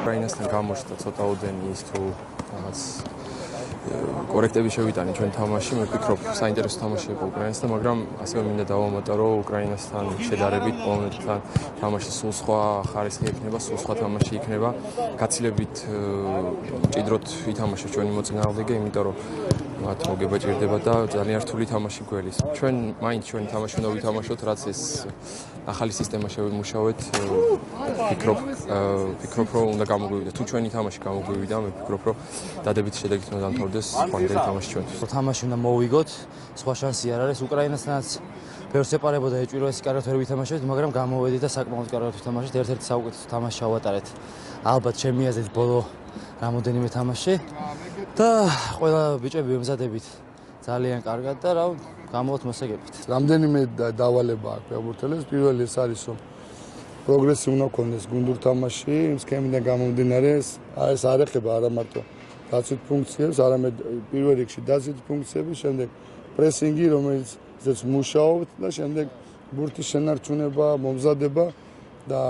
უკრაინასთან გამოჩნდა ცოტაოდენი ის თუ რაღაც კორექტები შევიტანე ჩვენ თამაში, მე ვფიქრობ, საინტერესო თამაში იყო უკრაინასთან, მაგრამ ასევე მინდა დავამატო, რომ უკრაინასთან შედარებით პოლონეთთან თამაში სულ სხვა ხარისხი ექნება, სულ სხვა თამაში იქნება. გაცილებით მჭიდროდ ითამაშა ჩვენი მოწინააღმდეგე, იმიტომ რომ მათ მოგება ჭირდება და ძალიან რთული თამაში გველის. ჩვენ მაინც ჩვენი თამაში უნდა ვითამაშოთ, რაც ეს ახალი სისტემა შევიმუშავეთ. ვფიქრობ, რომ უნდა გამოგვივიდა. თუ ჩვენი თამაში გამოგვივიდა, მე ვფიქრობ, რომ დადებითი შედეგით უნდა დამთავრდეს ხვალინდელი თამაში ჩვენთვის. თამაში უნდა მოვიგოთ, სხვა შანსი არ არის. უკრაინასთანაც ბევრს ეპარებოდა ეჭვირვესი კარგად ვერ ვითამაშეთ, მაგრამ გამოვედით და საკმაოდ კარგად ვითამაშეთ. ერთ-ერთი საუკეთესო თამაში ჩავატარეთ. ალბათ ჩემი აზრით ბოლო რამოდენიმე თამაში და ყველა ბიჭები ემზადებით ძალიან კარგად და რა გამოვთ მოსაგებით. რამდენიმე დავალება აქვს ფეხბურთელებს. პირველი ეს არის, რომ პროგრესი უნდა ქონდეს გუნდურ თამაში, იმ სქემიდან გამომდინარე, ეს არ ეხება არა მარტო დაცვით ფუნქციებს, არამედ პირველ რიგში დაცვით ფუნქციები, შემდეგ პრესინგი, რომელიც ზეც მუშაობთ და შემდეგ ბურთის შენარჩუნება, მომზადება და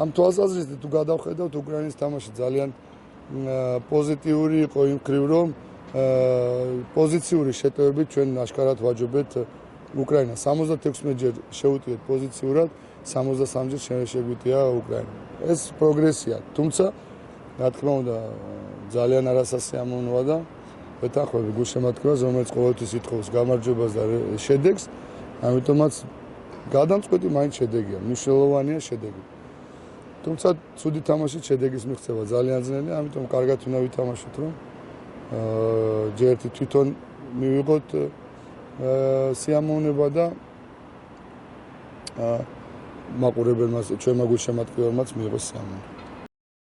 ამ თვალსაზრისით თუ გადავხედავთ უკრაინის თამაში ძალიან პოზიტიური იყო იმ მხრივ, რომ პოზიციური შეტევებით ჩვენ აშკარად ვაჯობეთ უკრაინას. 76 ჯერ შევუტიეთ პოზიციურად, 63 ჯერ შეგვიტია უკრაინა. ეს პროგრესია, თუმცა რა თქმა უნდა ძალიან არასასიამოვნოა და ვეთანხმები გულშემატკივრას, რომელიც ყოველთვის ითხოვს გამარჯვებას და შედეგს, ამიტომაც გადამწყვეტი მაინც შედეგია, მნიშვნელოვანია შედეგი. თუმცა ცუდი თამაშით შედეგის მიღწევა ძალიან ძნელია, ამიტომ კარგად უნდა ვითამაშოთ, რომ ჯერ თვითონ მივიღოთ სიამოვნება და მაყურებელმა ჩვენმა გულშემატკივრებმაც მიიღოს სიამოვნება.